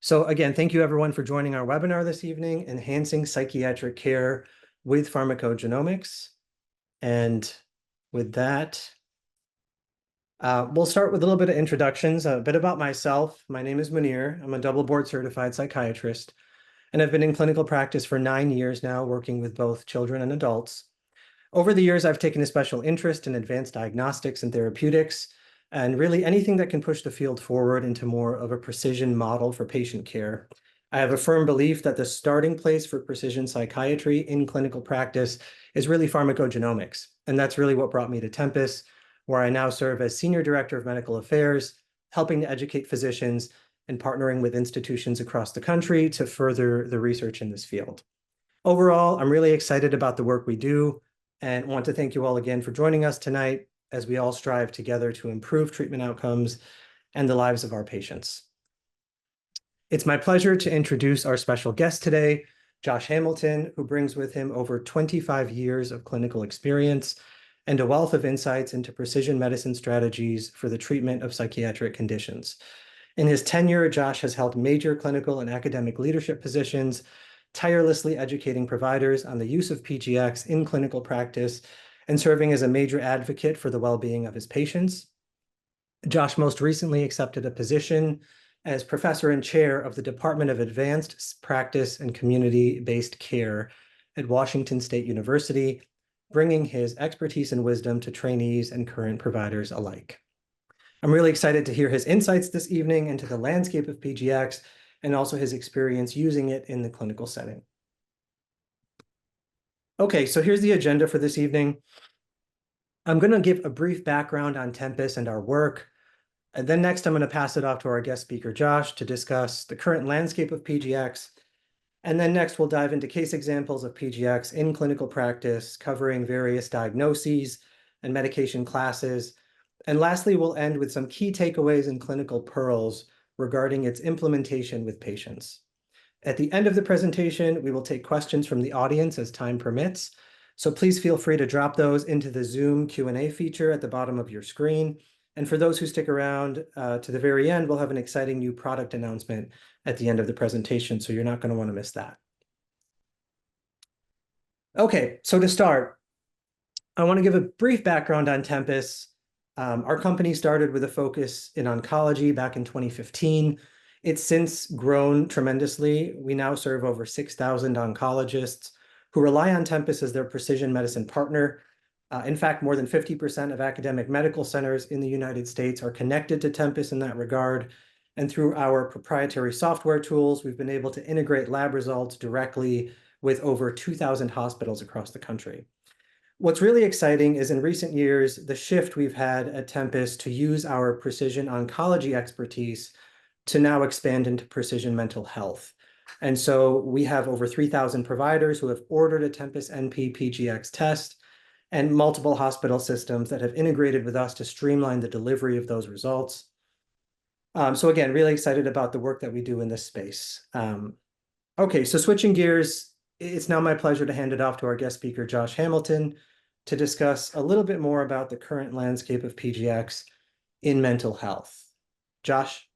So again, thank you everyone for joining our webinar this evening, Enhancing Psychiatric Care with Pharmacogenomics. And with that, we'll start with a little bit of introductions, a bit about myself. My name is Munir. I'm a double board certified psychiatrist, and I've been in clinical practice for 9 years now, working with both children and adults. Over the years, I've taken a special interest in advanced diagnostics and therapeutics, and really anything that can push the field forward into more of a precision model for patient care. I have a firm belief that the starting place for precision psychiatry in clinical practice is really pharmacogenomics. And that's really what brought me to Tempus, where I now serve as Senior Director of Medical Affairs, helping to educate physicians and partnering with institutions across the country to further the research in this field. Overall, I'm really excited about the work we do and want to thank you all again for joining us tonight as we all strive together to improve treatment outcomes and the lives of our patients. It's my pleasure to introduce our special guest today, Josh Hamilton, who brings with him over 25 years of clinical experience and a wealth of insights into precision medicine strategies for the treatment of psychiatric conditions. In his tenure, Josh has held major clinical and academic leadership positions, tirelessly educating providers on the use of PGX in clinical practice and serving as a major advocate for the well-being of his patients. Josh most recently accepted a position as professor and chair of the Department of Advanced Practice and Community-Based Care at Washington State University, bringing his expertise and wisdom to trainees and current providers alike. I'm really excited to hear his insights this evening into the landscape of PGX and also his experience using it in the clinical setting. Okay, so here's the agenda for this evening. I'm going to give a brief background on Tempus and our work. And then next, I'm going to pass it off to our guest speaker, Josh, to discuss the current landscape of PGX. And then next, we'll dive into case examples of PGX in clinical practice, covering various diagnoses and medication classes. And lastly, we'll end with some key takeaways and clinical pearls regarding its implementation with patients. At the end of the presentation, we will take questions from the audience as time permits. So please feel free to drop those into the Zoom Q&A feature at the bottom of your screen. And for those who stick around to the very end, we'll have an exciting new product announcement at the end of the presentation, so you're not going to want to miss that. Okay, so to start, I want to give a brief background on Tempus. Our company started with a focus in oncology back in 2015. It's since grown tremendously. We now serve over 6,000 oncologists who rely on Tempus as their precision medicine partner. In fact, more than 50% of academic medical centers in the United States are connected to Tempus in that regard. And through our proprietary software tools, we've been able to integrate lab results directly with over 2,000 hospitals across the country. What's really exciting is in recent years, the shift we've had at Tempus to use our precision oncology expertise to now expand into precision mental health. And so we have over 3,000 providers who have ordered a Tempus NP PGX test and multiple hospital systems that have integrated with us to streamline the delivery of those results. So again, really excited about the work that we do in this space. Okay, so switching gears, it's now my pleasure to hand it off to our guest speaker, Josh Hamilton, to discuss a little bit more about the current landscape of PGX in mental health. Josh?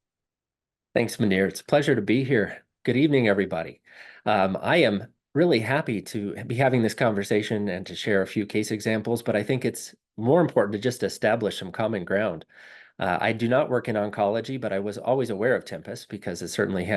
Thanks, Munir. It's a pleasure to be here. Good evening, everybody. I am really happy to be having this conversation and to share a few case examples, but I think it's more important to just establish some common ground. I do not work in oncology, but I was always aware of Tempus because it certainly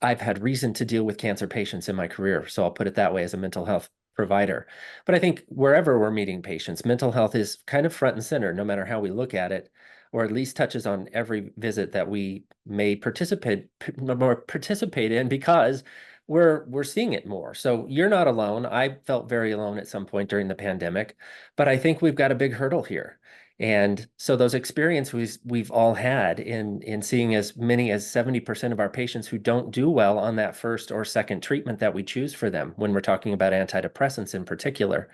I've had reason to deal with cancer patients in my career. So I'll put it that way as a mental health provider. But I think wherever we're meeting patients, mental health is kind of front and center, no matter how we look at it, or at least touches on every visit that we may participate in because we're seeing it more. So you're not alone. I felt very alone at some point during the pandemic, but I think we've got a big hurdle here. And so those experiences we've all had in seeing as many as 70% of our patients who don't do well on that first or second treatment that we choose for them when we're talking about antidepressants in particular,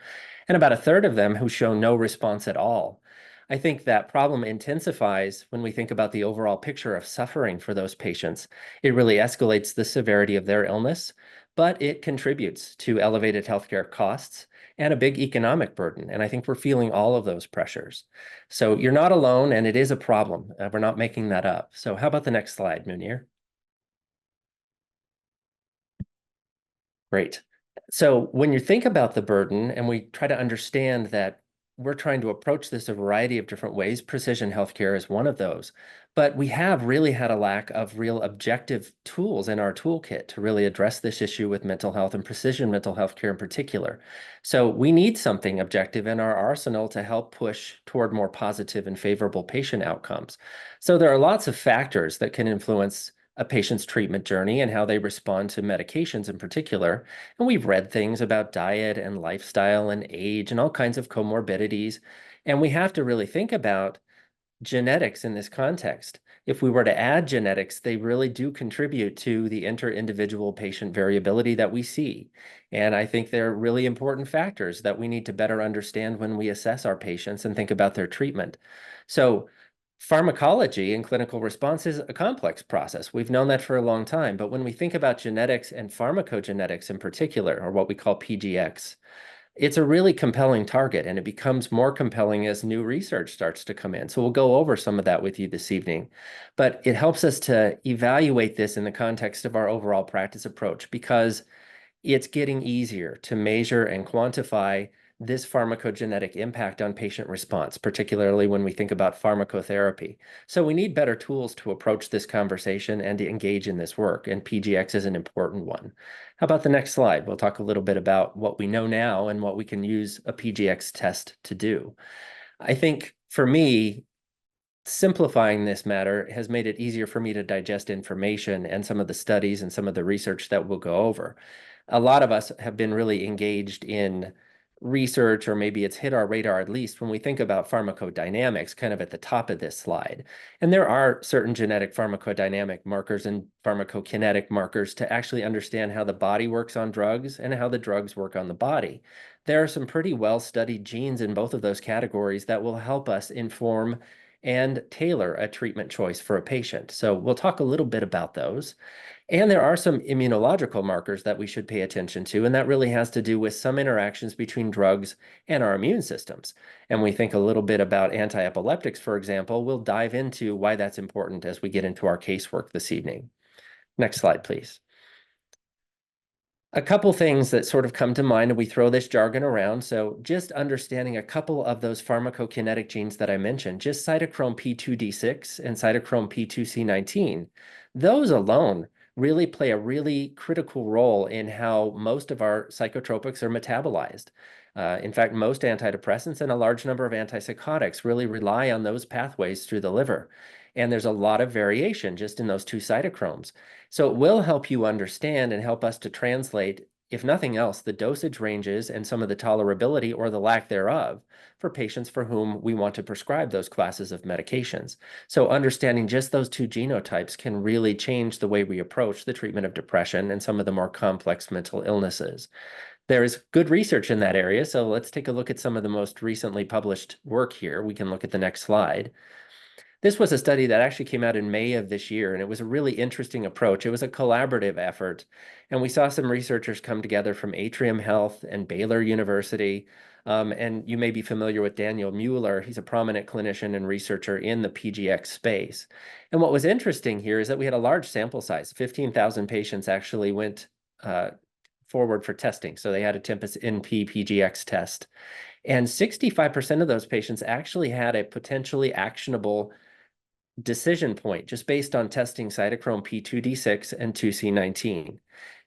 and about a third of them who show no response at all. I think that problem intensifies when we think about the overall picture of suffering for those patients. It really escalates the severity of their illness, but it contributes to elevated healthcare costs and a big economic burden. And I think we're feeling all of those pressures. So you're not alone, and it is a problem. We're not making that up. So how about the next slide, Munir? Great. So when you think about the burden, and we try to understand that we're trying to approach this a variety of different ways, precision healthcare is one of those. But we have really had a lack of real objective tools in our toolkit to really address this issue with mental health and precision mental health care in particular. So we need something objective in our arsenal to help push toward more positive and favorable patient outcomes. So there are lots of factors that can influence a patient's treatment journey and how they respond to medications in particular. And we've read things about diet and lifestyle and age and all kinds of comorbidities. And we have to really think about genetics in this context. If we were to add genetics, they really do contribute to the inter-individual patient variability that we see. And I think they're really important factors that we need to better understand when we assess our patients and think about their treatment. So pharmacology and clinical response is a complex process. We've known that for a long time, but when we think about genetics and pharmacogenetics in particular, or what we call PGX, it's a really compelling target, and it becomes more compelling as new research starts to come in. So we'll go over some of that with you this evening, but it helps us to evaluate this in the context of our overall practice approach, because it's getting easier to measure and quantify this pharmacogenetic impact on patient response, particularly when we think about pharmacotherapy. So we need better tools to approach this conversation and to engage in this work, and PGX is an important one. How about the next slide? We'll talk a little bit about what we know now and what we can use a PGX test to do. I think for me, simplifying this matter has made it easier for me to digest information and some of the studies and some of the research that we'll go over. A lot of us have been really engaged in research, or maybe it's hit our radar at least when we think about pharmacodynamics, kind of at the top of this slide. And there are certain genetic pharmacodynamic markers and pharmacokinetic markers to actually understand how the body works on drugs and how the drugs work on the body. There are some pretty well-studied genes in both of those categories that will help us inform and tailor a treatment choice for a patient. So we'll talk a little bit about those. And there are some immunological markers that we should pay attention to, and that really has to do with some interactions between drugs and our immune systems. And we think a little bit about anti-epileptics, for example. We'll dive into why that's important as we get into our casework this evening. Next slide, please. A couple things that sort of come to mind, and we throw this jargon around. So just understanding a couple of those pharmacokinetic genes that I mentioned, just cytochrome P2D6 and cytochrome P2C19, those alone really play a really critical role in how most of our psychotropics are metabolized. In fact, most antidepressants and a large number of antipsychotics really rely on those pathways through the liver. And there's a lot of variation just in those two cytochromes. So it will help you understand and help us to translate, if nothing else, the dosage ranges and some of the tolerability or the lack thereof for patients for whom we want to prescribe those classes of medications. So understanding just those two genotypes can really change the way we approach the treatment of depression and some of the more complex mental illnesses. There is good research in that area, so let's take a look at some of the most recently published work here. We can look at the next slide. This was a study that actually came out in May of this year, and it was a really interesting approach. It was a collaborative effort, and we saw some researchers come together from Atrium Health and Baylor University. And you may be familiar with Daniel Mueller. He's a prominent clinician and researcher in the PGX space. And what was interesting here is that we had a large sample size. 15,000 patients actually went forward for testing. So they had a Tempus NP PGX test. And 65% of those patients actually had a potentially actionable decision point just based on testing cytochrome P2D6 and 2C19.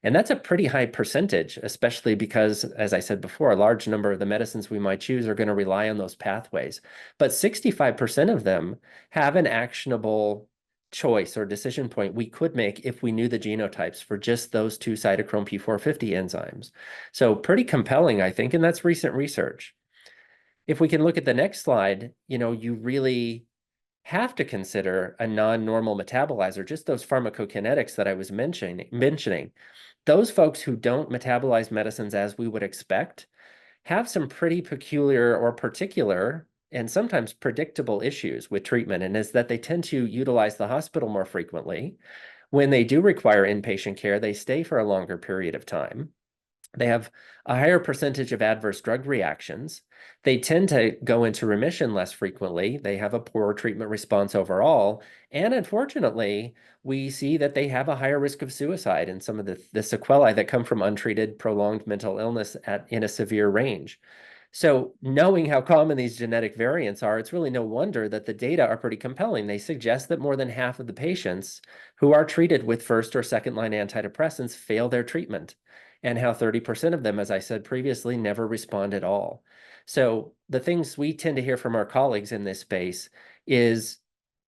And that's a pretty high percentage, especially because, as I said before, a large number of the medicines we might choose are going to rely on those pathways. But 65% of them have an actionable choice or decision point we could make if we knew the genotypes for just those two cytochrome P450 enzymes. So pretty compelling, I think, and that's recent research. If we can look at the next slide, you really have to consider a non-normal metabolizer, just those pharmacokinetics that I was mentioning. Those folks who don't metabolize medicines as we would expect have some pretty peculiar or particular and sometimes predictable issues with treatment, and is that they tend to utilize the hospital more frequently. When they do require inpatient care, they stay for a longer period of time. They have a higher percentage of adverse drug reactions. They tend to go into remission less frequently. They have a poorer treatment response overall. And unfortunately, we see that they have a higher risk of suicide and some of the sequelae that come from untreated prolonged mental illness in a severe range. So knowing how common these genetic variants are, it's really no wonder that the data are pretty compelling. They suggest that more than half of the patients who are treated with first or second line antidepressants fail their treatment, and how 30% of them, as I said previously, never respond at all. So the things we tend to hear from our colleagues in this space is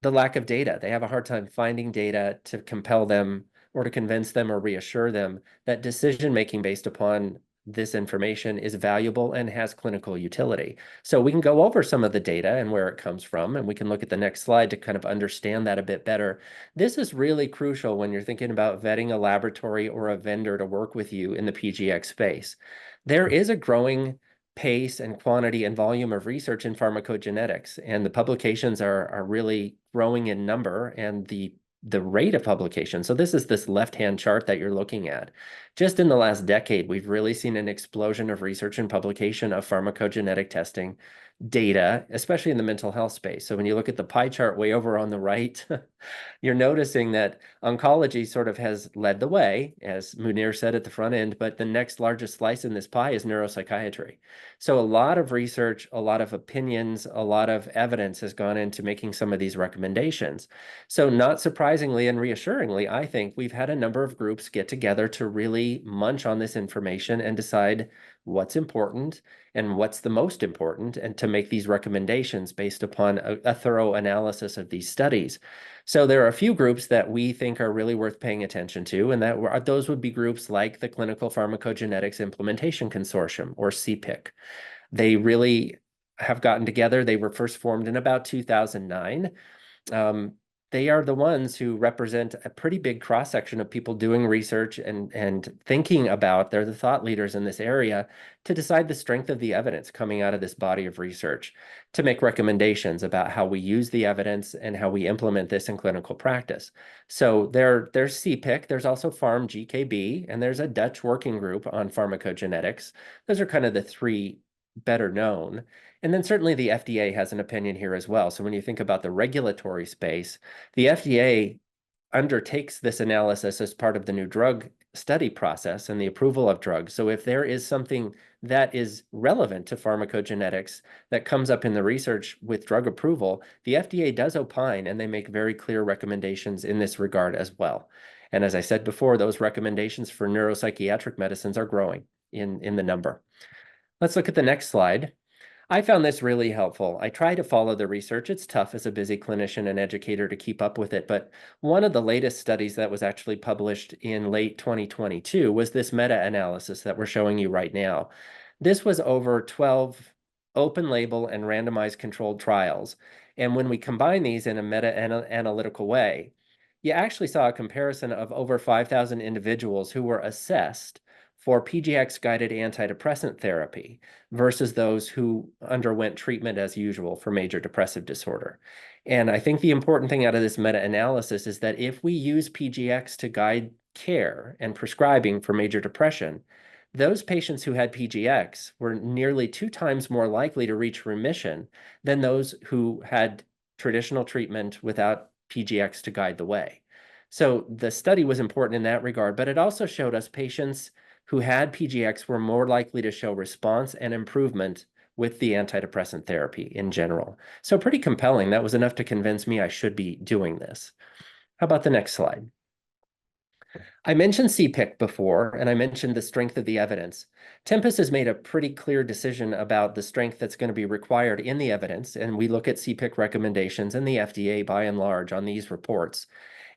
the lack of data. They have a hard time finding data to compel them or to convince them or reassure them that decision-making based upon this information is valuable and has clinical utility. So we can go over some of the data and where it comes from, and we can look at the next slide to kind of understand that a bit better. This is really crucial when you're thinking about vetting a laboratory or a vendor to work with you in the PGX space. There is a growing pace and quantity and volume of research in pharmacogenetics, and the publications are really growing in number, and the rate of publication. So this is this left-hand chart that you're looking at. Just in the last decade, we've really seen an explosion of research and publication of pharmacogenetic testing data, especially in the mental health space. So when you look at the pie chart way over on the right, you're noticing that oncology sort of has led the way, as Munir said at the front end, but the next largest slice in this pie is neuropsychiatry. So a lot of research, a lot of opinions, a lot of evidence has gone into making some of these recommendations. So not surprisingly and reassuringly, I think we've had a number of groups get together to really munch on this information and decide what's important and what's the most important, and to make these recommendations based upon a thorough analysis of these studies. So there are a few groups that we think are really worth paying attention to, and those would be groups like the Clinical Pharmacogenetics Implementation Consortium, or CPIC. They really have gotten together. They were first formed in about 2009. They are the ones who represent a pretty big cross-section of people doing research and thinking about, they're the thought leaders in this area, to decide the strength of the evidence coming out of this body of research, to make recommendations about how we use the evidence and how we implement this in clinical practice. So there's CPIC, there's also PharmGKB, and there's a Dutch working group on pharmacogenetics. Those are kind of the three better known. And then certainly the FDA has an opinion here as well. So when you think about the regulatory space, the FDA undertakes this analysis as part of the new drug study process and the approval of drugs. So if there is something that is relevant to pharmacogenetics that comes up in the research with drug approval, the FDA does opine, and they make very clear recommendations in this regard as well. And as I said before, those recommendations for neuropsychiatric medicines are growing in the number. Let's look at the next slide. I found this really helpful. I try to follow the research. It's tough as a busy clinician and educator to keep up with it, but one of the latest studies that was actually published in late 2022 was this meta-analysis that we're showing you right now. This was over 12 open label and randomized controlled trials. And when we combine these in a meta-analytical way, you actually saw a comparison of over 5,000 individuals who were assessed for PGX-guided antidepressant therapy versus those who underwent treatment as usual for major depressive disorder. And I think the important thing out of this meta-analysis is that if we use PGX to guide care and prescribing for major depression, those patients who had PGX were nearly 2 times more likely to reach remission than those who had traditional treatment without PGX to guide the way. So the study was important in that regard, but it also showed us patients who had PGX were more likely to show response and improvement with the antidepressant therapy in general. So pretty compelling. That was enough to convince me I should be doing this. How about the next slide? I mentioned CPIC before, and I mentioned the strength of the evidence. Tempus has made a pretty clear decision about the strength that's going to be required in the evidence, and we look at CPIC recommendations and the FDA by and large on these reports.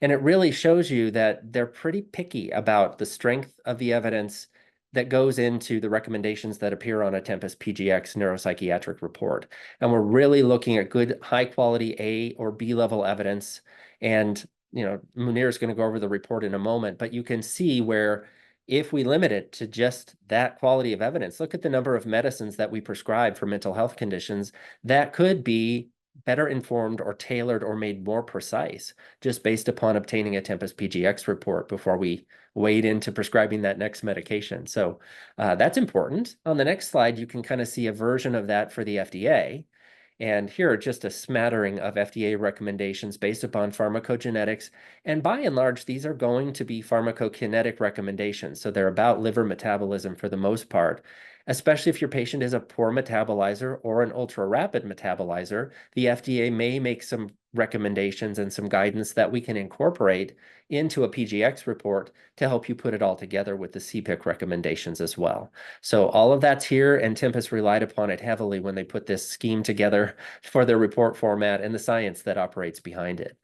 And it really shows you that they're pretty picky about the strength of the evidence that goes into the recommendations that appear on a Tempus PGX neuropsychiatric report. And we're really looking at good, high quality A or B level evidence. And, Munir is going to go over the report in a moment, but you can see where if we limit it to just that quality of evidence, look at the number of medicines that we prescribe for mental health conditions that could be better informed or tailored or made more precise just based upon obtaining a Tempus PGX report before we wade into prescribing that next medication. So that's important. On the next slide, you can kind of see a version of that for the FDA. And here are just a smattering of FDA recommendations based upon pharmacogenetics. And by and large, these are going to be pharmacokinetic recommendations. So they're about liver metabolism for the most part, especially if your patient is a poor metabolizer or an ultra rapid metabolizer. The FDA may make some recommendations and some guidance that we can incorporate into a PGX report to help you put it all together with the CPIC recommendations as well. So all of that's here, and Tempus relied upon it heavily when they put this scheme together for their report format and the science that operates behind it.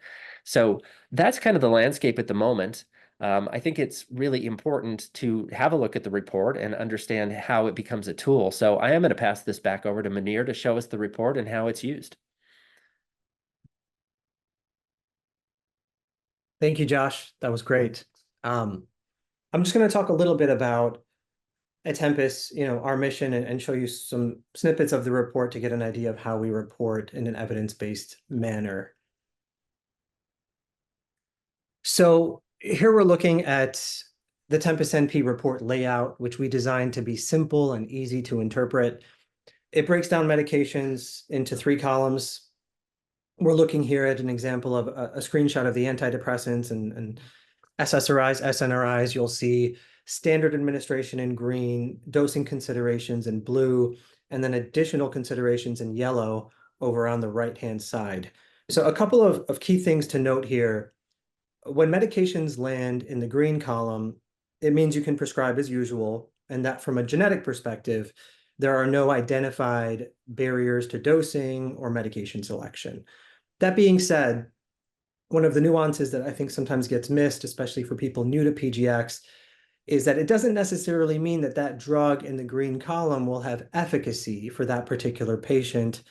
So that's kind of the landscape at the moment. I think it's really important to have a look at the report and understand how it becomes a tool. So I am going to pass this back over to Munir to show us the report and how it's used. Thank you, Josh. That was great. I'm just going to talk a little bit about at Tempus, our mission, and show you some snippets of the report to get an idea of how we report in an evidence-based manner. So here we're looking at the Tempus NP report layout, which we designed to be simple and easy to interpret. It breaks down medications into 3 columns. We're looking here at an example of a screenshot of the antidepressants and SSRIs, SNRIs. You'll see standard administration in green, dosing considerations in blue, and then additional considerations in yellow over on the right-hand side. So a couple of key things to note here. When medications land in the green column, it means you can prescribe as usual, and that from a genetic perspective, there are no identified barriers to dosing or medication selection. That being said, one of the nuances that I think sometimes gets missed, especially for people new to PGX, is that it doesn't necessarily mean that that drug in the green column will have efficacy for that particular patient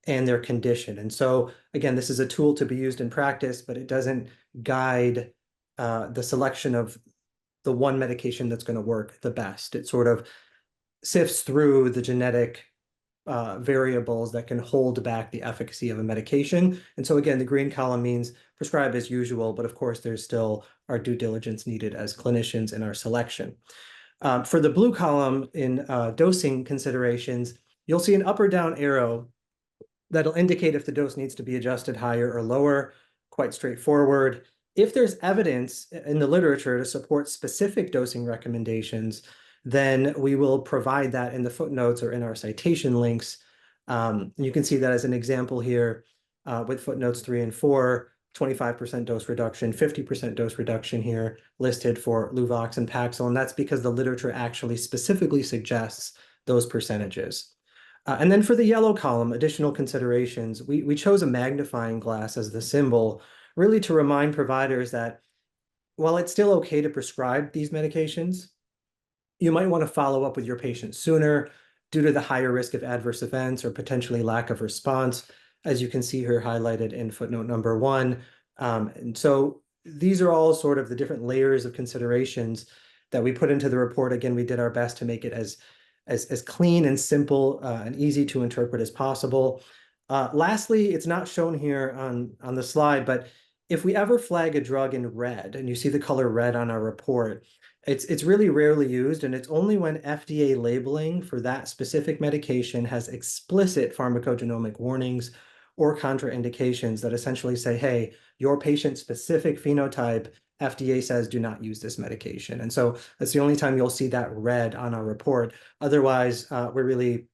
and their condition. And so, again, this is a tool to be used in practice, but it doesn't guide the selection of the one medication that's going to work the best. It sort of sifts through the genetic variables that can hold back the efficacy of a medication. And so again, the green column means prescribe as usual, but of course there's still our due diligence needed as clinicians in our selection. For the blue column in dosing considerations, you'll see an up or down arrow that'll indicate if the dose needs to be adjusted higher or lower, quite straightforward. If there's evidence in the literature to support specific dosing recommendations, then we will provide that in the footnotes or in our citation links. You can see that as an example here with footnotes 3 and 4, 25% dose reduction, 50% dose reduction here listed for Luvox and Paxil, and that's because the literature actually specifically suggests those percentages. And then for the yellow column, additional considerations, we chose a magnifying glass as the symbol, really to remind providers that while it's still okay to prescribe these medications, you might want to follow up with your patient sooner due to the higher risk of adverse events or potentially lack of response, as you can see here highlighted in footnote number 1. And so these are all sort of the different layers of considerations that we put into the report. Again, we did our best to make it as clean and simple and easy to interpret as possible. Lastly, it's not shown here on the slide, but if we ever flag a drug in red, and you see the color red on our report, it's really rarely used, and it's only when FDA labeling for that specific medication has explicit pharmacogenomic warnings or contraindications that essentially say, hey, your patient-specific phenotype, FDA says do not use this medication. And so that's the only time you'll see that red on our report. Otherwise, we really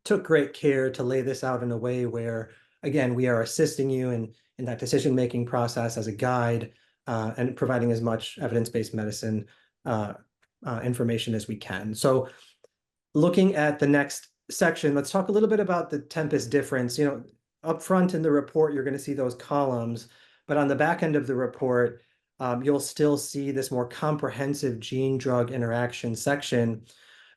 took great care to lay this out in a way where, again, we are assisting you in that decision-making process as a guide and providing as much evidence-based medicine information as we can. So looking at the next section, let's talk a little bit about the Tempus difference. Up front in the report, you're going to see those columns, but on the back end of the report, you'll still see this more comprehensive gene-drug interaction section.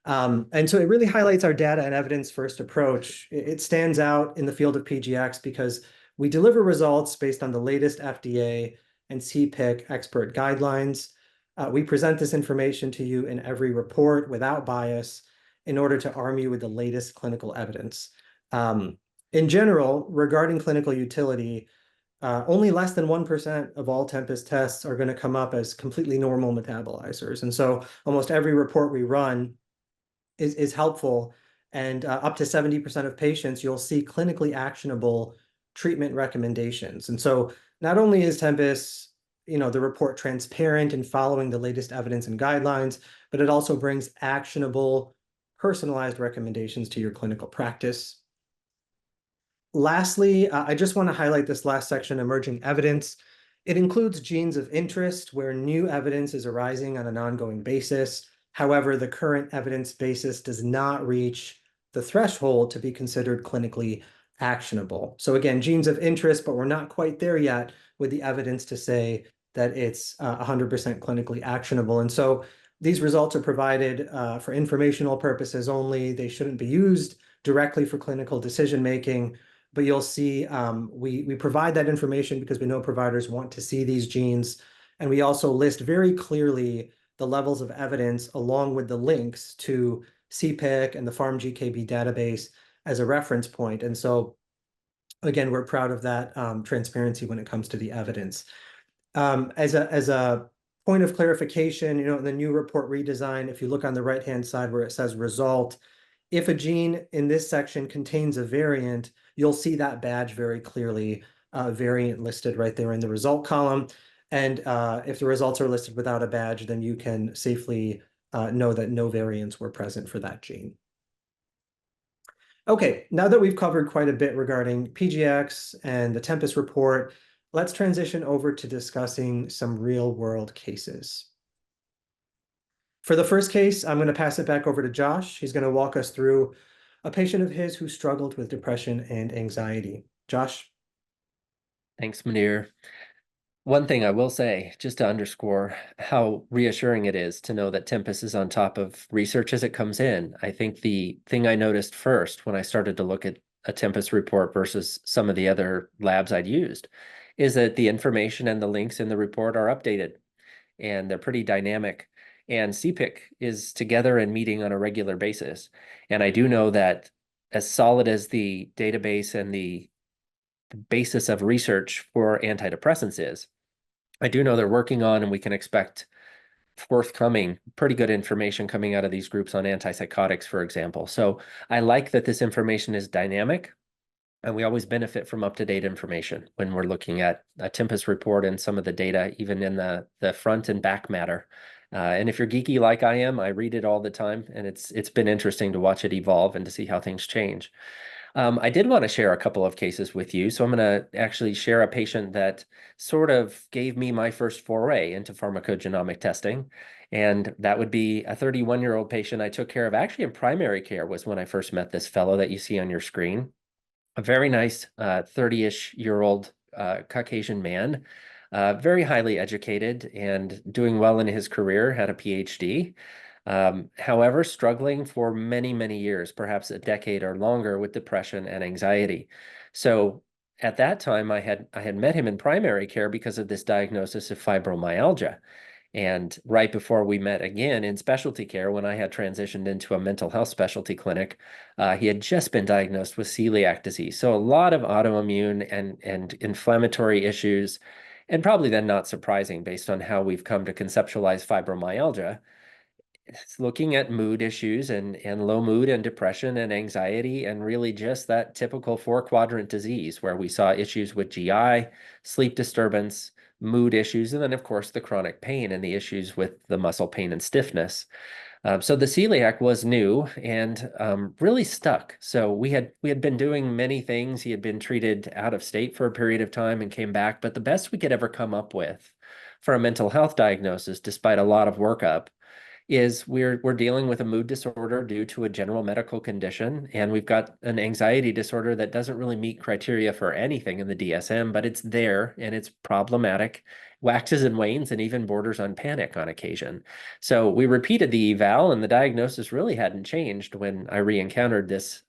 And so it really highlights our data and evidence-first approach. It stands out in the field of PGX because we deliver results based on the latest FDA and CPIC expert guidelines. We present this information to you in every report without bias in order to arm you with the latest clinical evidence. In general, regarding clinical utility, only less than 1% of all Tempest tests are going to come up as completely normal metabolizers. And so almost every report we run is helpful. And up to 70% of patients, you'll see clinically actionable treatment recommendations. And so not only is Tempest, the report transparent and following the latest evidence and guidelines, but it also brings actionable, personalized recommendations to your clinical practice. Lastly, I just want to highlight this last section, emerging evidence. It includes genes of interest where new evidence is arising on an ongoing basis. However, the current evidence basis does not reach the threshold to be considered clinically actionable. So again, genes of interest, but we're not quite there yet with the evidence to say that it's 100% clinically actionable. And so these results are provided for informational purposes only. They shouldn't be used directly for clinical decision making. But you'll see we provide that information because we know providers want to see these genes. And we also list very clearly the levels of evidence along with the links to CPIC and the PharmGKB database as a reference point. And so, again, we're proud of that transparency when it comes to the evidence. As a point of clarification, in the new report redesign, if you look on the right-hand side where it says result, if a gene in this section contains a variant, you'll see that badge very clearly, variant listed right there in the result column. And if the results are listed without a badge, then you can safely know that no variants were present for that gene. Okay, now that we've covered quite a bit regarding PGX and the Tempest report, let's transition over to discussing some real-world cases. For the first case, I'm going to pass it back over to Josh. He's going to walk us through a patient of his who struggled with depression and anxiety. Josh? Thanks, Munir. One thing I will say, just to underscore how reassuring it is to know that Tempest is on top of research as it comes in. I think the thing I noticed first when I started to look at a Tempest report versus some of the other labs I'd used is that the information and the links in the report are updated and they're pretty dynamic. And CPIC is together and meeting on a regular basis. And I do know that as solid as the database and the basis of research for antidepressants is, I do know they're working on, and we can expect forthcoming pretty good information coming out of these groups on antipsychotics, for example. So I like that this information is dynamic, and we always benefit from up-to-date information when we're looking at a Tempest report and some of the data, even in the front and back matter. And if you're geeky like I am, I read it all the time, and it's been interesting to watch it evolve and to see how things change. I did want to share a couple of cases with you. So I'm going to actually share a patient that sort of gave me my first foray into pharmacogenomic testing. And that would be a 31-year-old patient I took care of actually in primary care was when I first met this fellow that you see on your screen. A very nice 30-ish-year-old Caucasian man, very highly educated and doing well in his career, had a PhD. However, struggling for many, many years, perhaps a decade or longer with depression and anxiety. So at that time, I had met him in primary care because of this diagnosis of fibromyalgia. And right before we met again in specialty care, when I had transitioned into a mental health specialty clinic, he had just been diagnosed with celiac disease. So a lot of autoimmune and inflammatory issues, and probably then not surprising based on how we've come to conceptualize fibromyalgia. It's looking at mood issues and low mood and depression and anxiety and really just that typical 4-quadrant disease where we saw issues with GI, sleep disturbance, mood issues, and then of course the chronic pain and the issues with the muscle pain and stiffness. So the celiac was new and really stuck. So we had been doing many things. He had been treated out of state for a period of time and came back, but the best we could ever come up with for a mental health diagnosis, despite a lot of workup, is we're dealing with a mood disorder due to a general medical condition, and we've got an anxiety disorder that doesn't really meet criteria for anything in the DSM, but it's there and it's problematic, waxes and wanes, and even borders on panic on occasion. So we repeated the eval, and the diagnosis really hadn't changed when I re-encountered this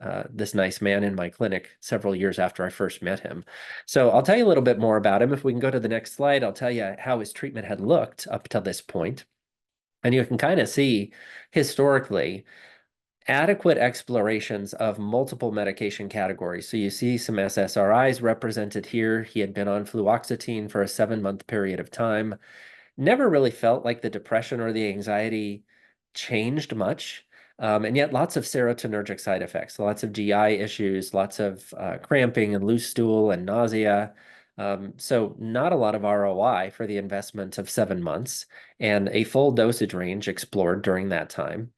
nice man in my clinic several years after I first met him. So I'll tell you a little bit more about him. If we can go to the next slide, I'll tell you how his treatment had looked up to this point. And you can kind of see historically adequate explorations of multiple medication categories. So you see some SSRIs represented here. He had been on fluoxetine for a 7-month period of time. Never really felt like the depression or the anxiety changed much. And yet lots of serotonergic side effects, lots of GI issues, lots of cramping and loose stool and nausea. So not a lot of ROI for the investment of 7 months, and a full dosage range explored during that time.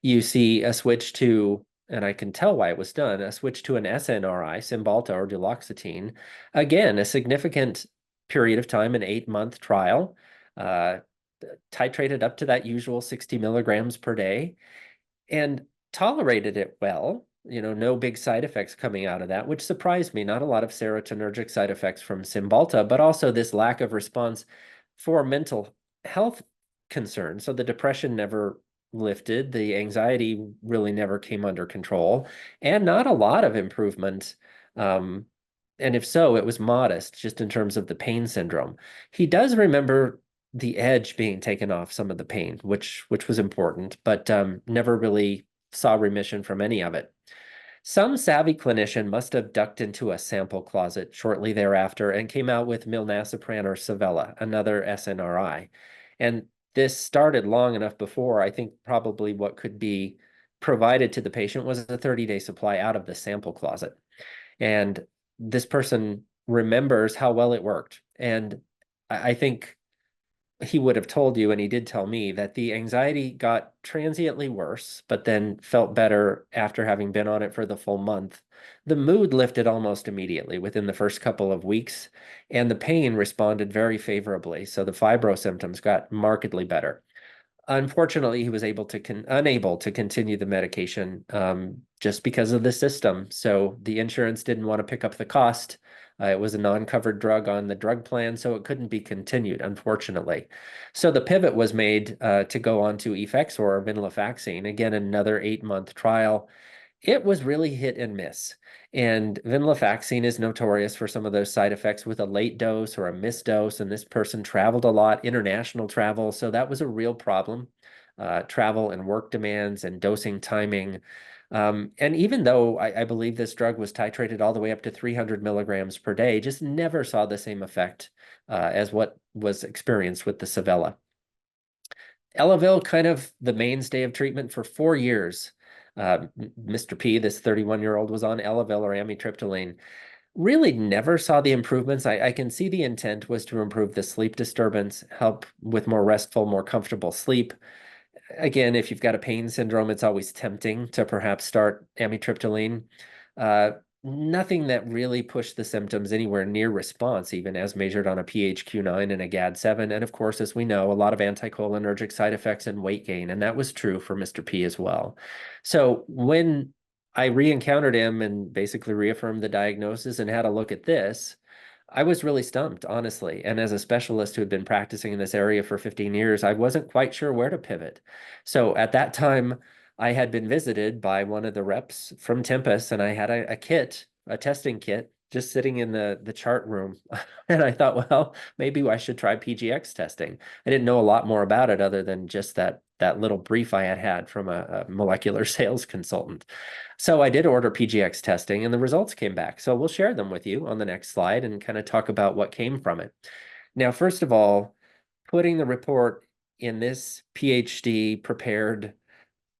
You see a switch to, and I can tell why it was done, a switch to an SNRI, Cymbalta or duloxetine. Again, a significant period of time, an 8-month trial, uh, titrated up to that usual 60 milligrams per day, and tolerated it well. No big side effects coming out of that, which surprised me. Not a lot of serotonergic side effects from Cymbalta, but also this lack of response for mental health concerns. So the depression never lifted, the anxiety really never came under control, and not a lot of improvement. And if so, it was modest, just in terms of the pain syndrome. He does remember the edge being taken off some of the pain, which was important, but never really saw remission from any of it. Some savvy clinician must have ducked into a sample closet shortly thereafter and came out with milnacipran or Savella, another SNRI. And this started long enough before, I think probably what could be provided to the patient was a 30-day supply out of the sample closet. And this person remembers how well it worked. And I think he would have told you, and he did tell me, that the anxiety got transiently worse, but then felt better after having been on it for the full month. The mood lifted almost immediately within the first couple of weeks, and the pain responded very favorably. So the fibro symptoms got markedly better. Unfortunately, he was unable to continue the medication just because of the system. So the insurance didn't want to pick up the cost. It was a non-covered drug on the drug plan, so it couldn't be continued, unfortunately. So the pivot was made to go on to Effexor or venlafaxine, again, another 8-month trial. It was really hit and miss. And venlafaxine is notorious for some of those side effects with a late dose or a missed dose. And this person traveled a lot, international travel. So that was a real problem, travel and work demands and dosing timing. And even though I believe this drug was titrated all the way up to 300 milligrams per day, just never saw the same effect as what was experienced with the Savella. Elavil, kind of the mainstay of treatment for 4 years. Mr. P, this 31-year-old, was on Elavil or amitriptyline. Really never saw the improvements. I can see the intent was to improve the sleep disturbance, help with more restful, more comfortable sleep. Again, if you've got a pain syndrome, it's always tempting to perhaps start amitriptyline. Nothing that really pushed the symptoms anywhere near response, even as measured on a PHQ-9 and a GAD-7. And of course, as we know, a lot of anticholinergic side effects and weight gain. And that was true for Mr. P as well. So when I re-encountered him and basically reaffirmed the diagnosis and had a look at this, I was really stumped, honestly. And as a specialist who had been practicing in this area for 15 years, I wasn't quite sure where to pivot. So at that time, I had been visited by one of the reps from Tempus, and I had a kit, a testing kit, just sitting in the chart room. And I thought, well, maybe I should try PGX testing. I didn't know a lot more about it other than just that little brief I had from a molecular sales consultant. So I did order PGX testing and the results came back. So we'll share them with you on the next slide and kind of talk about what came from it. Now, first of all, putting the report in this PhD prepared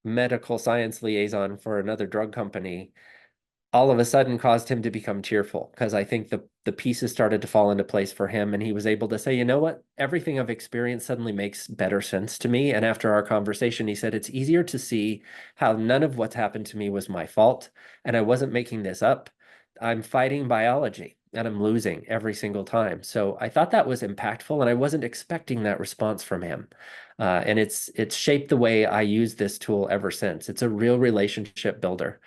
medical science liaison for another drug company all of a sudden caused him to become tearful, because I think the pieces started to fall into place for him, and he was able to say, you know what, everything I've experienced suddenly makes better sense to me. And after our conversation, he said, it's easier to see how none of what's happened to me was my fault, and I wasn't making this up. I'm fighting biology, and I'm losing every single time. So I thought that was impactful, and I wasn't expecting that response from him. And it's shaped the way I use this tool ever since. It's a real relationship builder.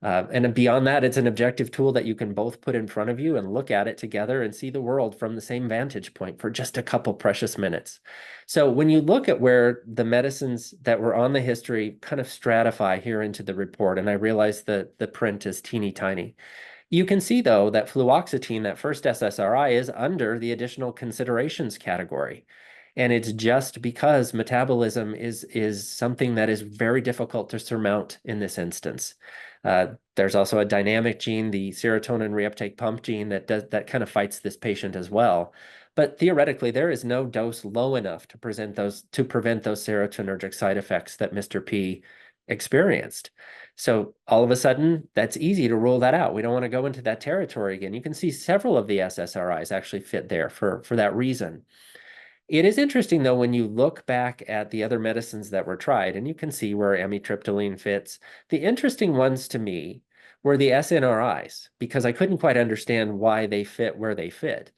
And beyond that, it's an objective tool that you can both put in front of you and look at it together and see the world from the same vantage point for just a couple precious minutes. So when you look at where the medicines that were on the history kind of stratify here into the report, and I realize that the print is teeny tiny, you can see, though, that fluoxetine, that first SSRI, is under the additional considerations category. And it's just because metabolism is something that is very difficult to surmount in this instance. There's also a dynamic gene, the serotonin reuptake pump gene, that kind of fights this patient as well. But theoretically, there is no dose low enough to prevent those serotonergic side effects that Mr. P experienced. So all of a sudden, that's easy to rule that out. We don't want to go into that territory again. You can see several of the SSRIs actually fit there for that reason. It is interesting, though, when you look back at the other medicines that were tried, and you can see where amitriptyline fits. The interesting ones to me were the SNRIs, because I couldn't quite understand why they fit where they fit.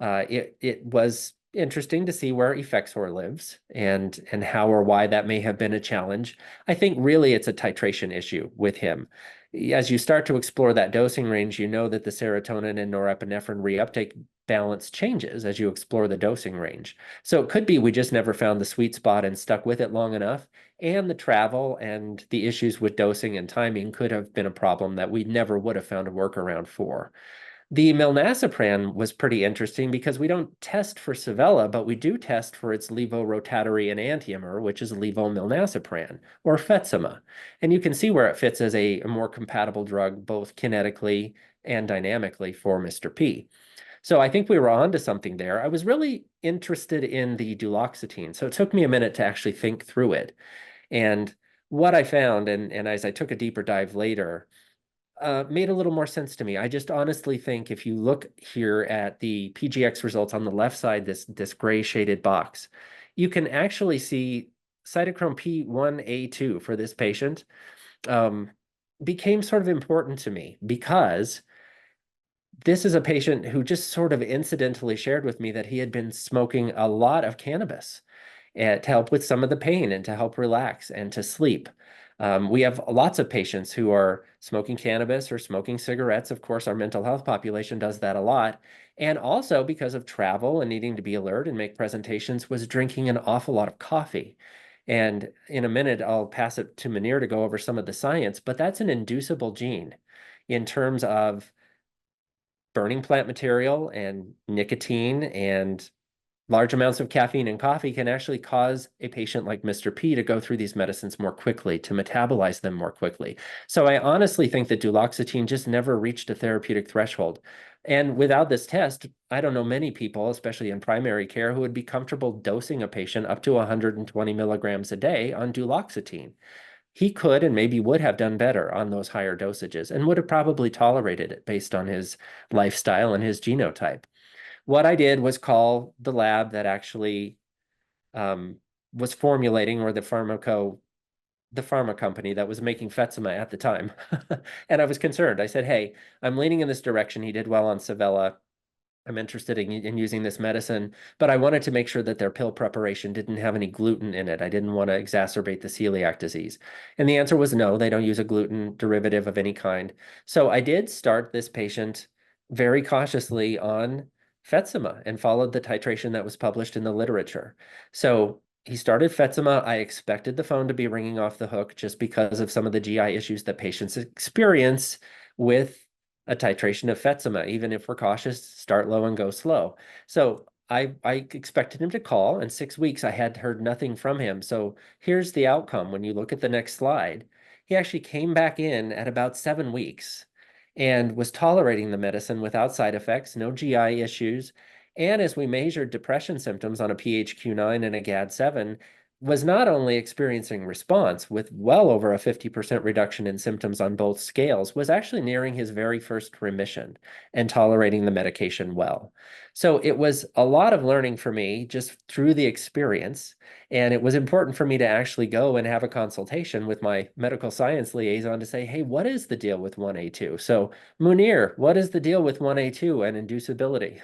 It was interesting to see where Effexor lives and how or why that may have been a challenge. I think really it's a titration issue with him. As you start to explore that dosing range, you know that the serotonin and norepinephrine reuptake balance changes as you explore the dosing range. So it could be we just never found the sweet spot and stuck with it long enough. And the travel and the issues with dosing and timing could have been a problem that we never would have found a workaround for. The milnacipran was pretty interesting because we don't test for Savella, but we do test for its levorotatory enantiomer, which is levomilnacipran, or Fetsima. And you can see where it fits as a more compatible drug, both kinetically and dynamically for Mr. P. So I think we were onto something there. I was really interested in the duloxetine, so it took me a minute to actually think through it. And what I found, and as I took a deeper dive later, made a little more sense to me. I just honestly think if you look here at the PGX results on the left side, this gray shaded box, you can actually see cytochrome P1A2 for this patient became sort of important to me because this is a patient who just sort of incidentally shared with me that he had been smoking a lot of cannabis to help with some of the pain and to help relax and to sleep. We have lots of patients who are smoking cannabis or smoking cigarettes. Of course, our mental health population does that a lot. And also because of travel and needing to be alert and make presentations, was drinking an awful lot of coffee. And in a minute, I'll pass it to Munir to go over some of the science, but that's an inducible gene in terms of burning plant material and nicotine and large amounts of caffeine in coffee can actually cause a patient like Mr. P to go through these medicines more quickly, to metabolize them more quickly. So I honestly think that duloxetine just never reached a therapeutic threshold. And without this test, I don't know many people, especially in primary care, who would be comfortable dosing a patient up to 120 milligrams a day on duloxetine. He could and maybe would have done better on those higher dosages and would have probably tolerated it based on his lifestyle and his genotype. What I did was call the lab that actually was formulating, or the pharma company that was making Fetsima at the time. And I was concerned. I said, hey, I'm leaning in this direction. He did well on Savella. I'm interested in using this medicine, but I wanted to make sure that their pill preparation didn't have any gluten in it. I didn't want to exacerbate the celiac disease. And the answer was no, they don't use a gluten derivative of any kind. So I did start this patient very cautiously on Fetsima and followed the titration that was published in the literature. So he started Fetsima. I expected the phone to be ringing off the hook just because of some of the GI issues that patients experience with a titration of Fetsima. Even if we're cautious, start low and go slow. So I expected him to call. In 6 weeks, I had heard nothing from him. So here's the outcome. When you look at the next slide, he actually came back in at about 7 weeks and was tolerating the medicine without side effects, no GI issues. And as we measured depression symptoms on a PHQ-9 and a GAD-7, was not only experiencing response with well over a 50% reduction in symptoms on both scales, was actually nearing his very first remission and tolerating the medication well. So it was a lot of learning for me just through the experience. And it was important for me to actually go and have a consultation with my medical science liaison to say, hey, what is the deal with 1A2? So Munir, what is the deal with 1A2 and inducibility?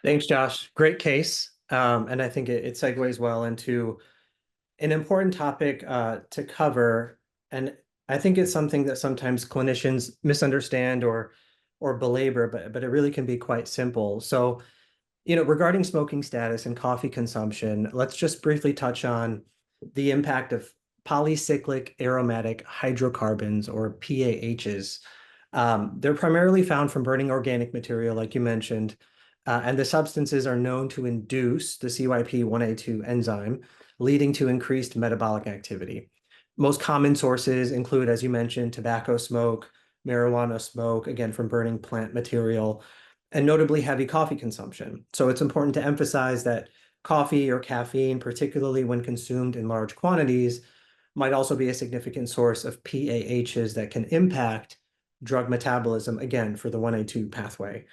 Thanks, Josh. Great case. And I think it segues well into an important topic to cover. And I think it's something that sometimes clinicians misunderstand or belabor, but it really can be quite simple. So, regarding smoking status and coffee consumption, let's just briefly touch on the impact of polycyclic aromatic hydrocarbons, or PAHs. They're primarily found from burning organic material, like you mentioned, And the substances are known to induce the CYP1A2 enzyme, leading to increased metabolic activity. Most common sources include, as you mentioned, tobacco smoke, marijuana smoke, again, from burning plant material, and notably heavy coffee consumption. So it's important to emphasize that coffee or caffeine, particularly when consumed in large quantities, might also be a significant source of PAHs that can impact drug metabolism, again, for the 1A2 pathway.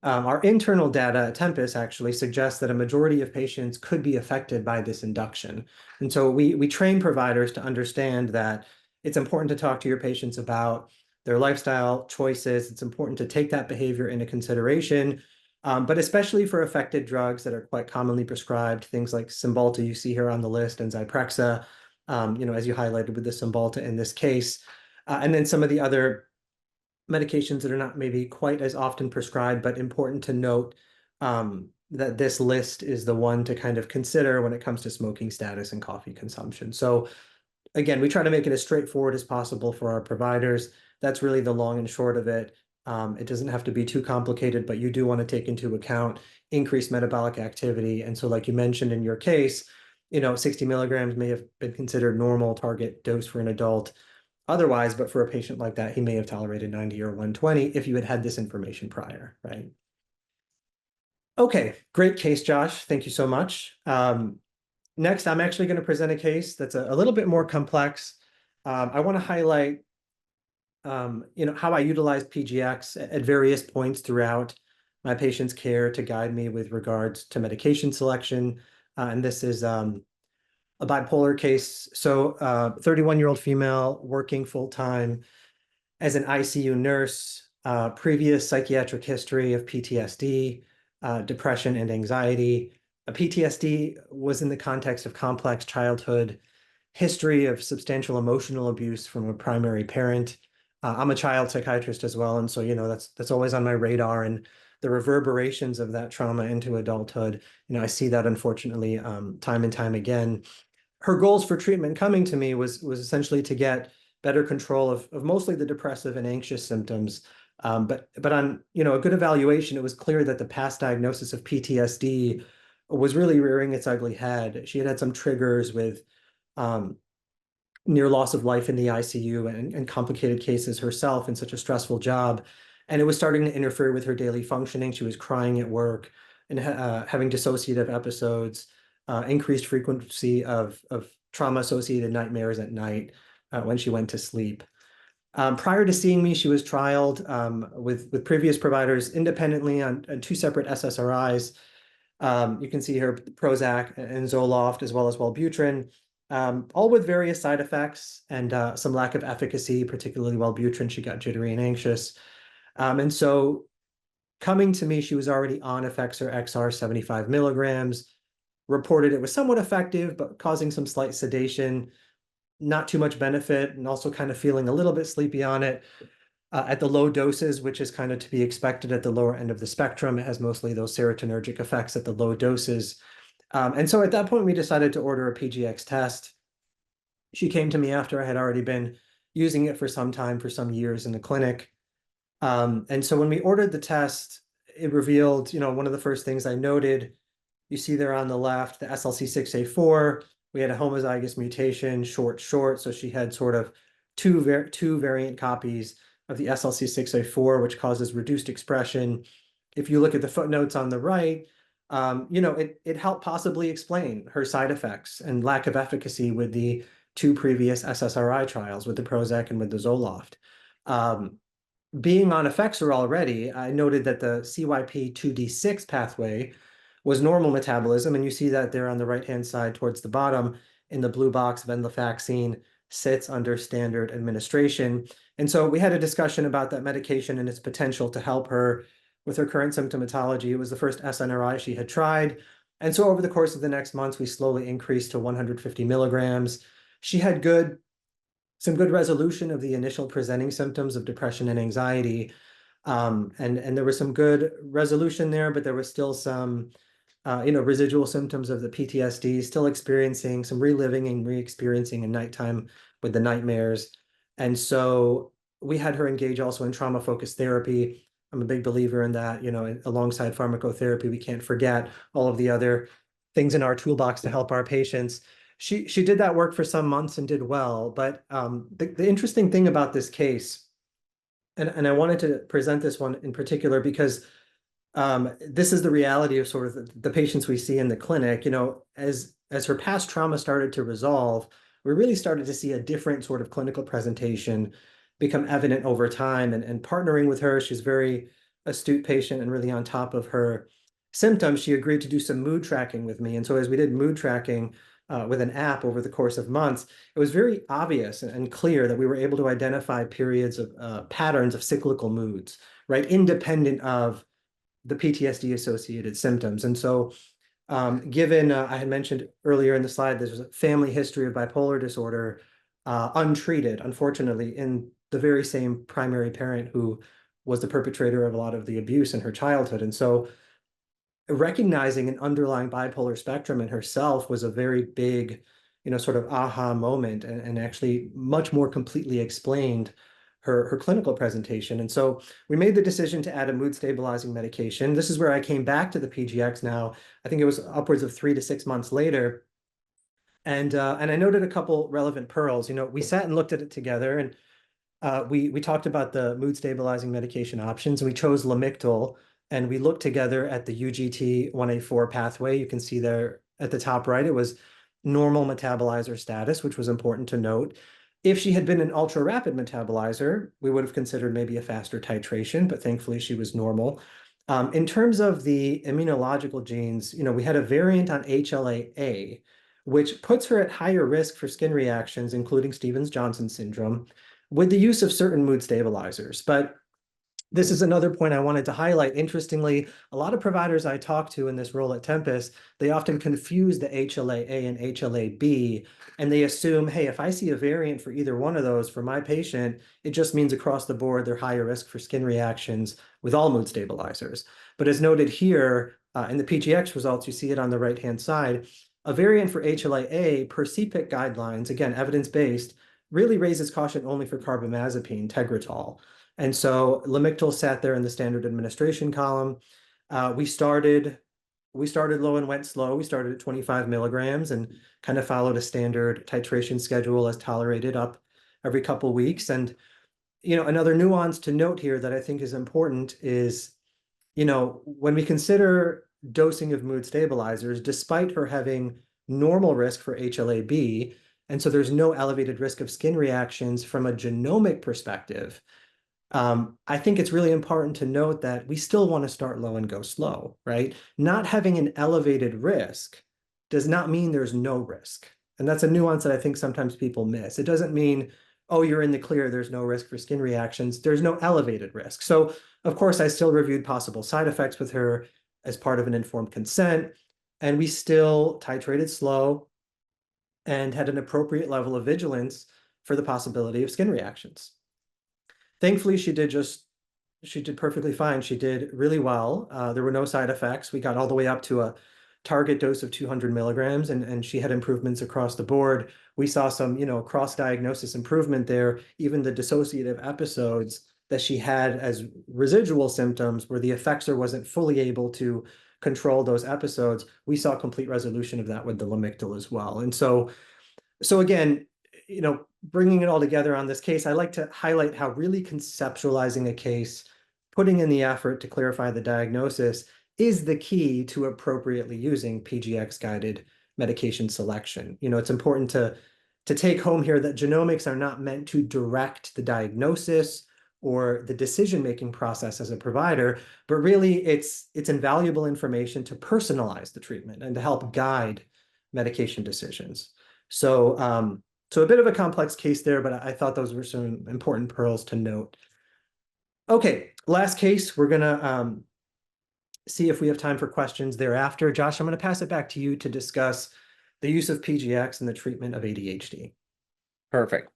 Our internal data at Tempus actually suggests that a majority of patients could be affected by this induction. And so we train providers to understand that it's important to talk to your patients about their lifestyle choices. It's important to take that behavior into consideration, but especially for affected drugs that are quite commonly prescribed, things like Cymbalta you see here on the list, and Zyprexa, as you highlighted with the Cymbalta in this case, and then some of the other medications that are not maybe quite as often prescribed, but important to note that this list is the one to kind of consider when it comes to smoking status and coffee consumption. So again, we try to make it as straightforward as possible for our providers. That's really the long and short of it. It doesn't have to be too complicated, but you do want to take into account increased metabolic activity. And so like you mentioned in your case, 60 milligrams may have been considered normal target dose for an adult otherwise, but for a patient like that, he may have tolerated 90 or 120 if you had had this information prior, right? Okay, great case, Josh. Thank you so much. Next, I'm actually going to present a case that's a little bit more complex. I want to highlight, how I utilize PGX at various points throughout my patient's care to guide me with regards to medication selection. And this is a bipolar case. So 31-year-old female working full-time as an ICU nurse, previous psychiatric history of PTSD, depression and anxiety. PTSD was in the context of complex childhood, history of substantial emotional abuse from a primary parent. I'm a child psychiatrist as well, and so that's always on my radar, and the reverberations of that trauma into adulthood. I see that unfortunately time and time again. Her goals for treatment coming to me was essentially to get better control of mostly the depressive and anxious symptoms. But on a good evaluation, it was clear that the past diagnosis of PTSD was really rearing its ugly head. She had had some triggers with near loss of life in the ICU and complicated cases herself in such a stressful job. And it was starting to interfere with her daily functioning. She was crying at work and having dissociative episodes, increased frequency of trauma-associated nightmares at night when she went to sleep. Prior to seeing me, she was trialed with previous providers independently on 2 separate SSRIs. You can see here Prozac and Zoloft, as well as Wellbutrin, all with various side effects and some lack of efficacy, particularly Wellbutrin. She got jittery and anxious. And so coming to me, she was already on Effexor XR 75 milligrams, reported it was somewhat effective, but causing some slight sedation, not too much benefit, and also kind of feeling a little bit sleepy on it. At the low doses, which is kind of to be expected at the lower end of the spectrum, it has mostly those serotonergic effects at the low doses. And so at that point, we decided to order a PGX test. She came to me after I had already been using it for some time, for some years in the clinic. And so when we ordered the test, it revealed, one of the first things I noted, you see there on the left, the SLC6A4, we had a homozygous mutation, short, so she had sort of two variant copies of the SLC6A4, which causes reduced expression. If you look at the footnotes on the right, it helped possibly explain her side effects and lack of efficacy with the 2 previous SSRI trials, with the Prozac and with the Zoloft. Being on Effexor already, I noted that the CYP2D6 pathway was normal metabolism, and you see that there on the right-hand side towards the bottom in the blue box, venlafaxine sits under standard administration. And so we had a discussion about that medication and its potential to help her with her current symptomatology. It was the first SNRI she had tried. And so over the course of the next months, we slowly increased to 150 milligrams. She had some good resolution of the initial presenting symptoms of depression and anxiety. And there was some good resolution there, but there was still some residual symptoms of the PTSD, still experiencing some reliving and re-experiencing in nighttime with the nightmares. And so we had her engage also in trauma-focused therapy. I'm a big believer in that, alongside pharmacotherapy, we can't forget all of the other things in our toolbox to help our patients. She did that work for some months and did well, but the interesting thing about this case, and I wanted to present this one in particular because this is the reality of sort of the patients we see in the clinic. As her past trauma started to resolve, we really started to see a different sort of clinical presentation become evident over time. And partnering with her, she's a very astute patient and really on top of her symptoms. She agreed to do some mood tracking with me. And so as we did mood tracking with an app over the course of months, it was very obvious and clear that we were able to identify periods of patterns of cyclical moods, right? Independent of the PTSD associated symptoms. And so, given I had mentioned earlier in the slide, there's a family history of bipolar disorder, untreated, unfortunately, in the very same primary parent who was the perpetrator of a lot of the abuse in her childhood. And so, recognizing an underlying bipolar spectrum in herself was a very big, sort of aha moment, and actually much more completely explained her clinical presentation. And so we made the decision to add a mood stabilizing medication. This is where I came back to the PGX now. I think it was upwards of 3 to 6 months later. And I noted a couple relevant pearls. We sat and looked at it together, and we talked about the mood stabilizing medication options, and we chose Lamictal, and we looked together at the UGT 1A4 pathway. You can see there at the top right, it was normal metabolizer status, which was important to note. If she had been an ultra rapid metabolizer, we would have considered maybe a faster titration, but thankfully she was normal. In terms of the immunological genes, we had a variant on HLA-A, which puts her at higher risk for skin reactions, including Stevens-Johnson syndrome, with the use of certain mood stabilizers. But this is another point I wanted to highlight. Interestingly, a lot of providers I talk to in this role at Tempus, they often confuse the HLA-A and HLA-B, and they assume, hey, if I see a variant for either one of those for my patient, it just means across the board they're higher risk for skin reactions with all mood stabilizers. But as noted here, in the PGX results, you see it on the right-hand side, a variant for HLA-A per CPIC guidelines, again, evidence-based, really raises caution only for carbamazepine, Tegretol. And so Lamictal sat there in the standard administration column. We started low and went slow. We started at 25 milligrams and kind of followed a standard titration schedule as tolerated up every couple of weeks. And, another nuance to note here that I think is important is, when we consider dosing of mood stabilizers, despite her having normal risk for HLA-B, and so there's no elevated risk of skin reactions from a genomic perspective, I think it's really important to note that we still want to start low and go slow, right? Not having an elevated risk does not mean there's no risk. And that's a nuance that I think sometimes people miss. It doesn't mean, oh, you're in the clear, there's no risk for skin reactions. There's no elevated risk. So, of course, I still reviewed possible side effects with her as part of an informed consent, and we still titrated slow and had an appropriate level of vigilance for the possibility of skin reactions. Thankfully, she did perfectly fine. She did really well. There were no side effects. We got all the way up to a target dose of 200 milligrams, and she had improvements across the board. We saw some, cross-diagnosis improvement there. Even the dissociative episodes that she had as residual symptoms, where the effexor wasn't fully able to control those episodes, we saw complete resolution of that with the Lamictal as well. And so again, bringing it all together on this case, I like to highlight how really conceptualizing a case, putting in the effort to clarify the diagnosis, is the key to appropriately using PGX-guided medication selection. It's important to take home here that genomics are not meant to direct the diagnosis or the decision-making process as a provider, but really it's invaluable information to personalize the treatment and to help guide medication decisions. So a bit of a complex case there, but I thought those were some important pearls to note. Okay, last case, we're gonna see if we have time for questions thereafter. Josh, I'm gonna pass it back to you to discuss the use of PGX in the treatment of ADHD. Perfect.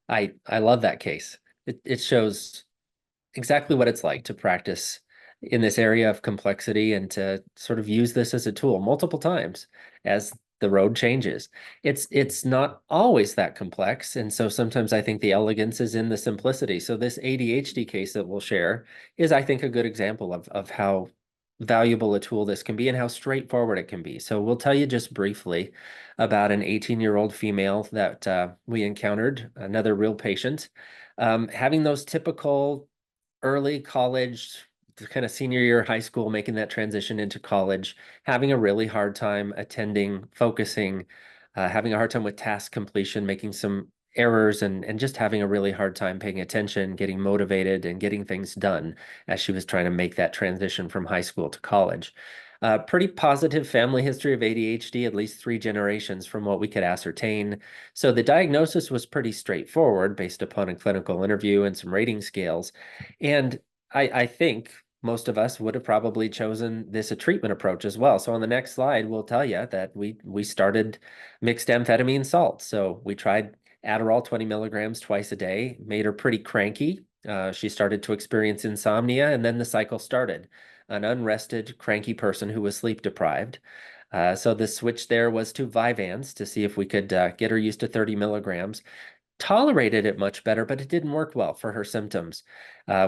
I love that case. It shows exactly what it's like to practice in this area of complexity and to sort of use this as a tool multiple times as the road changes. It's not always that complex. And so sometimes I think the elegance is in the simplicity. So this ADHD case that we'll share is, I think, a good example of how valuable a tool this can be and how straightforward it can be. So we'll tell you just briefly about an 18-year-old female that we encountered, another real patient, having those typical early college, kind of senior year of high school, making that transition into college, having a really hard time attending, focusing, having a hard time with task completion, making some errors, and just having a really hard time paying attention, getting motivated, and getting things done as she was trying to make that transition from high school to college. Pretty positive family history of ADHD, at least 3 generations from what we could ascertain. So the diagnosis was pretty straightforward based upon a clinical interview and some rating scales. And I think most of us would have probably chosen this a treatment approach as well. So on the next slide, we'll tell you that we started mixed amphetamine salts. So we tried Adderall 20 milligrams twice a day, made her pretty cranky. She started to experience insomnia, and then the cycle started. An unrested, cranky person who was sleep deprived. So the switch there was to Vyvanse to see if we could get her used to 30 milligrams. Tolerated it much better, but it didn't work well for her symptoms.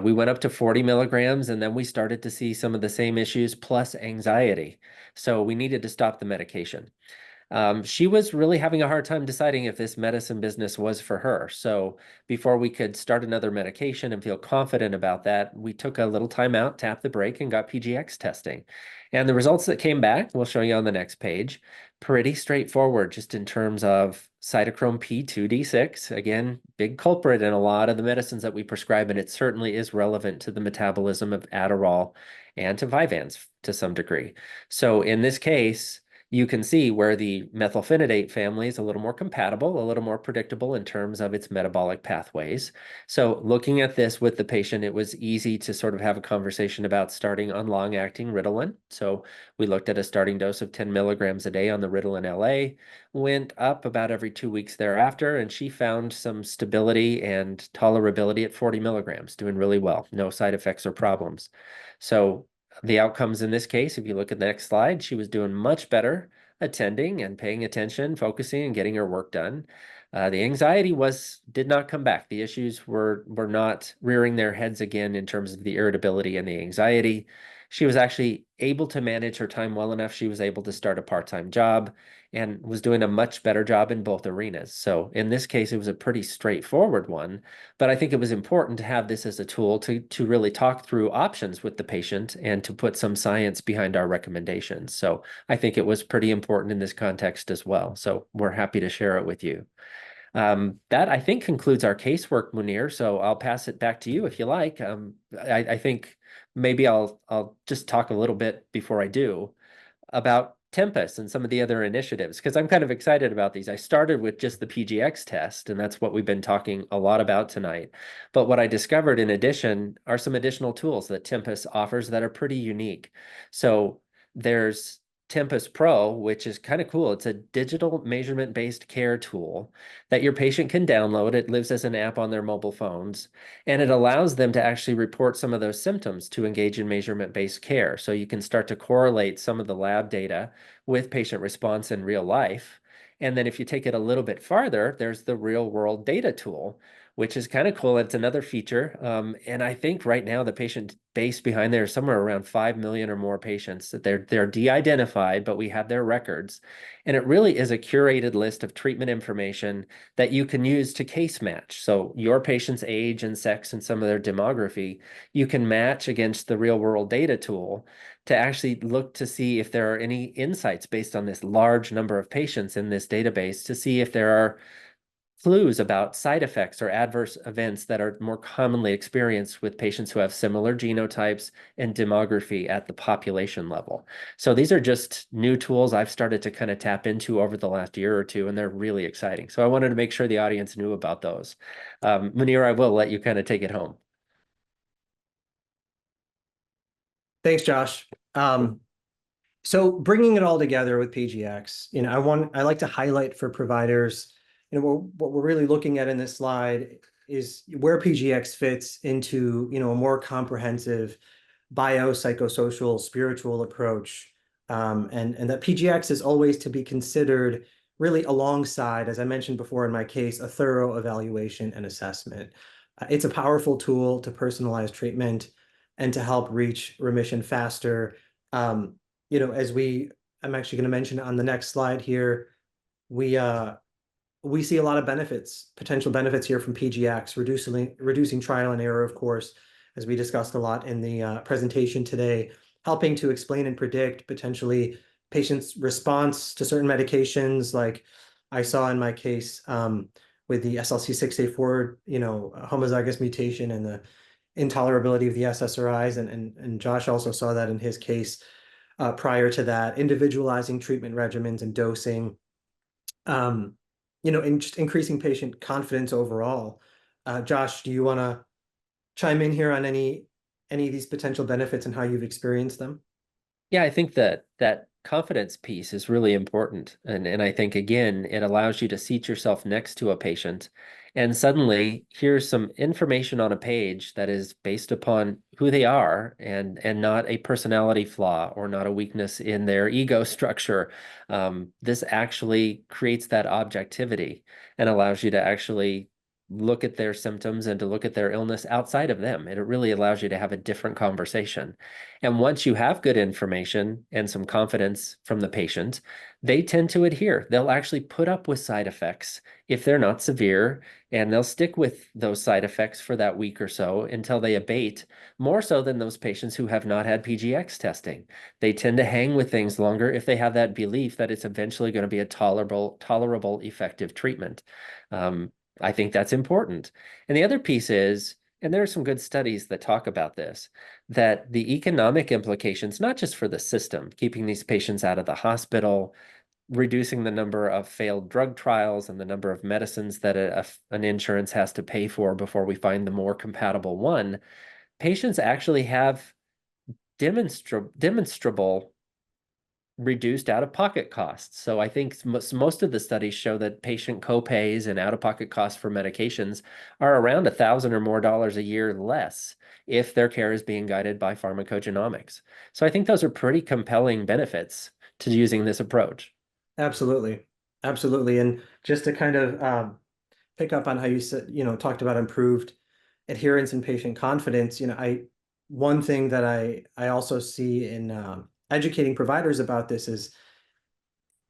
We went up to 40 milligrams, and then we started to see some of the same issues plus anxiety. So we needed to stop the medication. She was really having a hard time deciding if this medicine business was for her. So before we could start another medication and feel confident about that, we took a little time out, tapped the brake, and got PGX testing. And the results that came back, we'll show you on the next page, pretty straightforward just in terms of cytochrome P2D6. Again, big culprit in a lot of the medicines that we prescribe, and it certainly is relevant to the metabolism of Adderall and to Vyvanse to some degree. So in this case, you can see where the methylphenidate family is a little more compatible, a little more predictable in terms of its metabolic pathways. So looking at this with the patient, it was easy to sort of have a conversation about starting on long-acting Ritalin. So we looked at a starting dose of 10 milligrams a day on the Ritalin LA, went up about every 2 weeks thereafter, and she found some stability and tolerability at 40 milligrams, doing really well, no side effects or problems. So the outcomes in this case, if you look at the next slide, she was doing much better attending and paying attention, focusing and getting her work done. The anxiety did not come back. The issues were not rearing their heads again in terms of the irritability and the anxiety. She was actually able to manage her time well enough. She was able to start a part-time job and was doing a much better job in both arenas. So in this case, it was a pretty straightforward one, but I think it was important to have this as a tool to really talk through options with the patient and to put some science behind our recommendations. So I think it was pretty important in this context as well. So we're happy to share it with you. That I think concludes our casework, Munir. So I'll pass it back to you if you like. I think maybe I'll just talk a little bit before I do about Tempest and some of the other initiatives, because I'm kind of excited about these. I started with just the PGX test, and that's what we've been talking a lot about tonight. But what I discovered in addition are some additional tools that Tempest offers that are pretty unique. So there's Tempest Pro, which is kind of cool. It's a digital measurement-based care tool that your patient can download. It lives as an app on their mobile phones, and it allows them to actually report some of those symptoms to engage in measurement-based care. So you can start to correlate some of the lab data with patient response in real life. And then if you take it a little bit farther, there's the real-world data tool, which is kind of cool. It's another feature. And I think right now the patient base behind there is somewhere around 5 million or more patients that they're de-identified, but we have their records. And it really is a curated list of treatment information that you can use to case match. So your patient's age and sex and some of their demography, you can match against the real world data tool to actually look to see if there are any insights based on this large number of patients in this database to see if there are clues about side effects or adverse events that are more commonly experienced with patients who have similar genotypes and demography at the population level. So these are just new tools I've started to kind of tap into over the last year or two, and they're really exciting. So I wanted to make sure the audience knew about those. Munir, I will let you kind of take it home. Thanks, Josh. So bringing it all together with PGX, I like to highlight for providers, what we're really looking at in this slide is where PGX fits into, a more comprehensive biopsychosocial spiritual approach and that PGX is always to be considered really alongside, as I mentioned before in my case, a thorough evaluation and assessment. It's a powerful tool to personalize treatment and to help reach remission faster. You know, I'm actually going to mention on the next slide here, we we see a lot of benefits, potential benefits here from PGX, reducing trial and error, of course, as we discussed a lot in the presentation today, helping to explain and predict potentially patients' response to certain medications, like I saw in my case with the SLC6A4, you know, homozygous mutation and the intolerability of the SSRIs, and Josh also saw that in his case prior to that, individualizing treatment regimens and dosing. You know, and just increasing patient confidence overall. Josh, do you want to chime in here on any of these potential benefits and how you've experienced them? Yeah, I think that that confidence piece is really important. And I think again, it allows you to seat yourself next to a patient and suddenly here's some information on a page that is based upon who they are and not a personality flaw or not a weakness in their ego structure. This actually creates that objectivity and allows you to actually look at their symptoms and to look at their illness outside of them. And it really allows you to have a different conversation. And once you have good information and some confidence from the patient, they tend to adhere. They'll actually put up with side effects if they're not severe, and they'll stick with those side effects for that week or so until they abate, more so than those patients who have not had PGX testing. They tend to hang with things longer if they have that belief that it's eventually going to be a tolerable, effective treatment. I think that's important. And the other piece is, and there are some good studies that talk about this, that the economic implications, not just for the system, keeping these patients out of the hospital, reducing the number of failed drug trials and the number of medicines that an insurance has to pay for before we find the more compatible one, patients actually have demonstrable reduced out-of-pocket costs. So I think most of the studies show that patient co-pays and out-of-pocket costs for medications are around $1,000 or more a year less if their care is being guided by pharmacogenomics. So I think those are pretty compelling benefits to using this approach. Absolutely. Absolutely. And just to kind of pick up on how you said, you know, talked about improved adherence and patient confidence, you know, one thing that I also see in educating providers about this is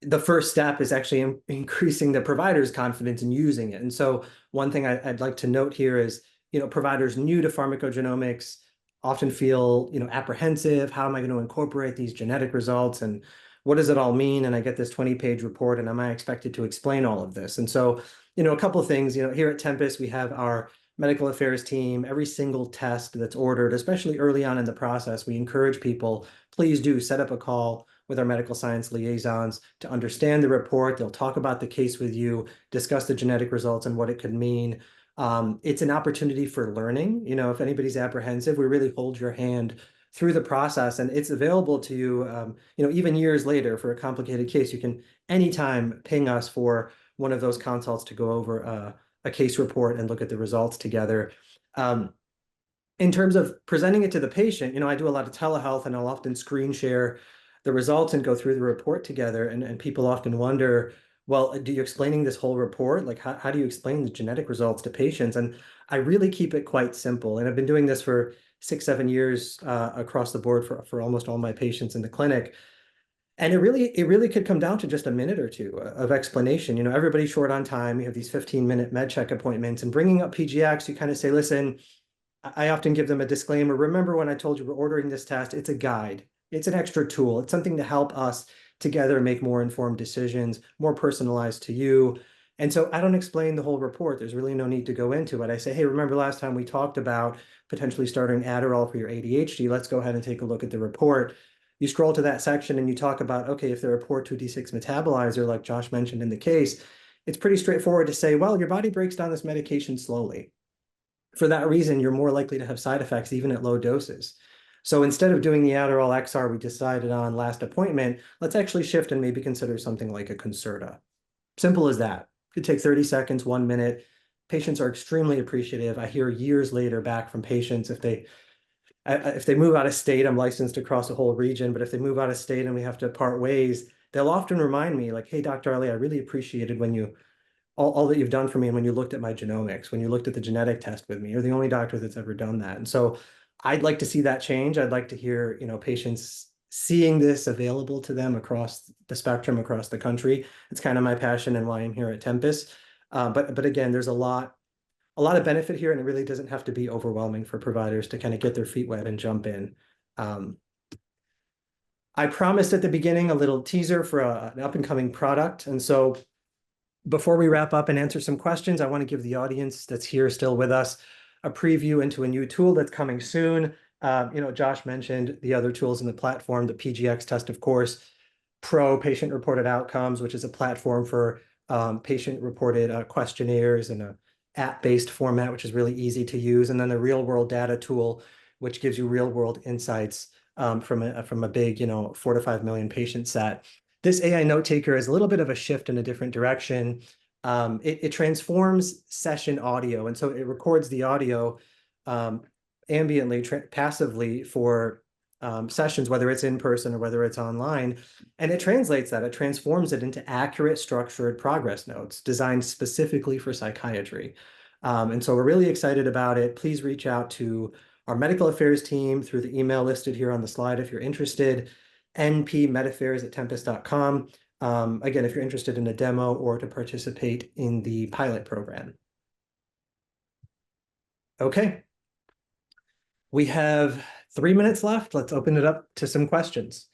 the first step is actually increasing the provider's confidence in using it. And so one thing I'd like to note here is, you know, providers new to pharmacogenomics often feel, you know, apprehensive. How am I going to incorporate these genetic results and what does it all mean? And I get this 20-page report and am I expected to explain all of this? And so, you know, a couple of things, you know, here at Tempus, we have our medical affairs team. Every single test that's ordered, especially early on in the process, we encourage people, please do set up a call with our medical science liaisons to understand the report. They'll talk about the case with you, discuss the genetic results and what it could mean. It's an opportunity for learning. You know, if anybody's apprehensive, we really hold your hand through the process, and it's available to you, you know, even years later for a complicated case. You can anytime ping us for one of those consults to go over a case report and look at the results together. In terms of presenting it to the patient, you know, I do a lot of telehealth and I'll often screen share the results and go through the report together. And people often wonder, well, do you explaining this whole report? Like, how do you explain the genetic results to patients? And I really keep it quite simple. And I've been doing this for 6-7 years across the board for almost all my patients in the clinic. And it really could come down to just a minute or two of explanation. You know, everybody's short on time. You have these 15-minute med check appointments, and bringing up PGX, you kind of say, listen, I often give them a disclaimer. Remember when I told you we're ordering this test, it's a guide. It's an extra tool. It's something to help us together make more informed decisions, more personalized to you. And so I don't explain the whole report. There's really no need to go into it. I say, hey, remember last time we talked about potentially starting Adderall for your ADHD? Let's go ahead and take a look at the report. You scroll to that section and you talk about, okay, if they're a poor 2D6 metabolizer, like Josh mentioned in the case, it's pretty straightforward to say, well, your body breaks down this medication slowly. For that reason, you're more likely to have side effects even at low doses. So instead of doing the Adderall XR we decided on last appointment, let's actually shift and maybe consider something like a Concerta. Simple as that. It could take 30 seconds, 1 minute. Patients are extremely appreciative. I hear years later back from patients if they if they move out of state, I'm licensed across a whole region, but if they move out of state and we have to part ways, they'll often remind me like, hey, Dr. Ali, I really appreciated when you all that you've done for me and when you looked at my genomics, when you looked at the genetic test with me. You're the only doctor that's ever done that. And so I'd like to see that change. I'd like to hear, patients seeing this available to them across the spectrum, across the country. It's kind of my passion and why I'm here at Tempus. But again, there's a lot of benefit here, and it really doesn't have to be overwhelming for providers to kind of get their feet wet and jump in. I promised at the beginning a little teaser for an up and coming product. And so before we wrap up and answer some questions, I want to give the audience that's here still with us a preview into a new tool that's coming soon. Josh mentioned the other tools in the platform, the PGX test, of course, Pro Patient Reported Outcomes, which is a platform for patient-reported questionnaires in a app-based format, which is really easy to use, and then the real-world data tool, which gives you real-world insights from a big, 4 to 5 million patient set. This AI note taker is a little bit of a shift in a different direction. It transforms session audio, and so it records the audio ambiently, passively for sessions, whether it's in person or whether it's online, and it translates that. It transforms it into accurate, structured progress notes designed specifically for psychiatry. And so we're really excited about it. Please reach out to our medical affairs team through the email listed here on the slide if you're interested, npmedaffairs@tempus.com. Again, if you're interested in a demo or to participate in the pilot program. Okay. We have 3 minutes left. Let's open it up to some questions.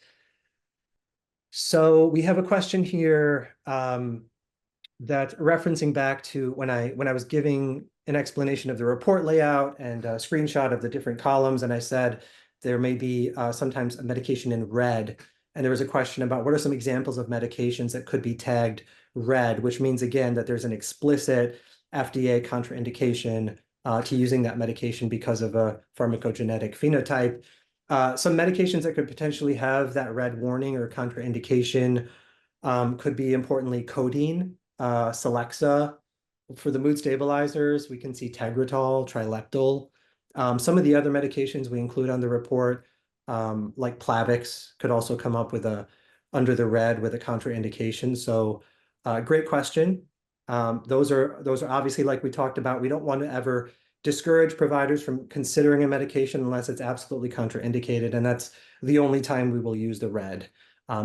So we have a question here that referencing back to when I was giving an explanation of the report layout and a screenshot of the different columns, and I said there may be sometimes a medication in red, and there was a question about what are some examples of medications that could be tagged red, which means again that there's an explicit FDA contraindication to using that medication because of a pharmacogenetic phenotype. Some medications that could potentially have that red warning or contraindication could be importantly codeine, Celexa. For the mood stabilizers, we can see Tegretol, Trileptal. Some of the other medications we include on the report, like Plavix, could also come up with under the red with a contraindication. So great question. Those are obviously, like we talked about, we don't want to ever discourage providers from considering a medication unless it's absolutely contraindicated, and that's the only time we will use the red,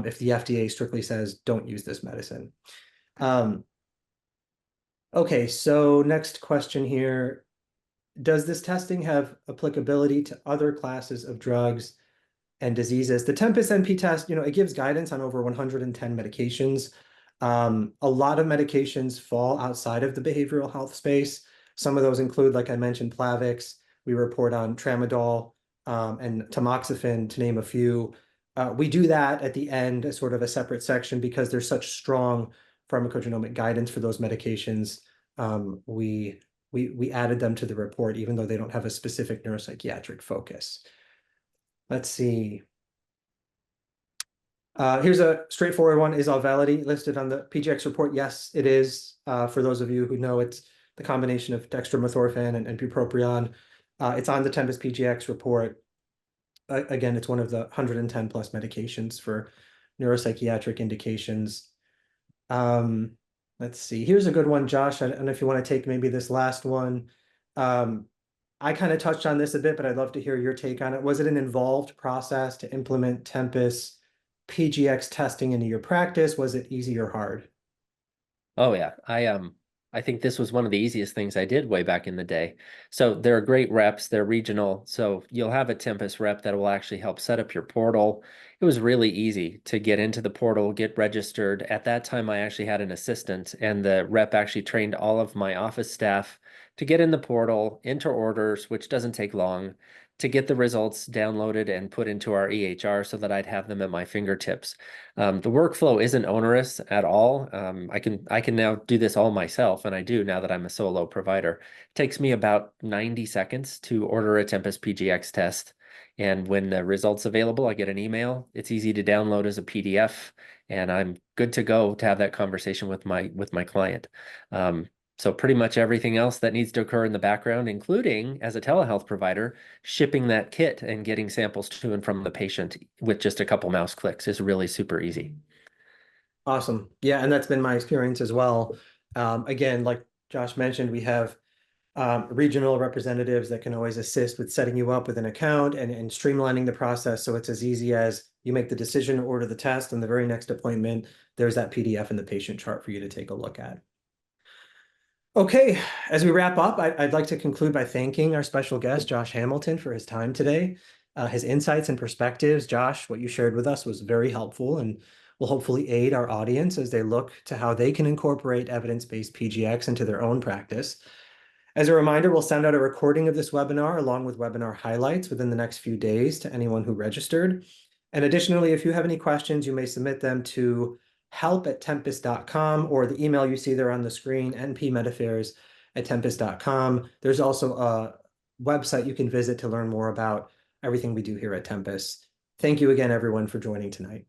if the FDA strictly says don't use this medicine. Okay, so next question here. Does this testing have applicability to other classes of drugs and diseases? The Tempus NP test, it gives guidance on over 110 medications. A lot of medications fall outside of the behavioral health space. Some of those include, like I mentioned, Plavix. We report on Tramadol and tamoxifen, to name a few. We do that at the end as sort of a separate section because there's such strong pharmacogenomic guidance for those medications. We added them to the report, even though they don't have a specific neuropsychiatric focus. Let's see. Here's a straightforward one. Is Auvelity listed on the PGX report? Yes, it is. For those of you who know, it's the combination of dextromethorphan and bupropion. It's on the Tempus PGX report. Again, it's one of the 110 plus medications for neuropsychiatric indications. Let's see. Here's a good one, Josh. I don't know if you want to take maybe this last one. I kind of touched on this a bit, but I'd love to hear your take on it. Was it an involved process to implement Tempus PGX testing into your practice? Was it easy or hard? Oh yeah, I think this was one of the easiest things I did way back in the day. So they're great reps, they're regional. So you'll have a Tempus rep that will actually help set up your portal. It was really easy to get into the portal, get registered. At that time, I actually had an assistant, and the rep actually trained all of my office staff to get in the portal, enter orders, which doesn't take long, to get the results downloaded and put into our EHR so that I'd have them at my fingertips. The workflow isn't onerous at all. I can now do this all myself, and I do now that I'm a solo provider. It takes me about 90 seconds to order a Tempus PGX test. And when the result's available, I get an email. It's easy to download as a PDF, and I'm good to go to have that conversation with my client. So pretty much everything else that needs to occur in the background, including as a telehealth provider, shipping that kit and getting samples to and from the patient with just a couple mouse clicks is really super easy. Awesome. Yeah, and that's been my experience as well. Again, like Josh mentioned, we have regional representatives that can always assist with setting you up with an account and streamlining the process. So it's as easy as you make the decision to order the test, and the very next appointment, there's that PDF and the patient chart for you to take a look at. Okay, as we wrap up, I'd like to conclude by thanking our special guest, Josh Hamilton, for his time today. His insights and perspectives, Josh, what you shared with us was very helpful and will hopefully aid our audience as they look to how they can incorporate evidence-based PGX into their own practice. As a reminder, we'll send out a recording of this webinar along with webinar highlights within the next few days to anyone who registered. And additionally, if you have any questions, you may submit them to help@tempest.com or the email you see there on the screen, npmediffairs@tempest.com. There's also a website you can visit to learn more about everything we do here at Tempest. Thank you again, everyone, for joining tonight.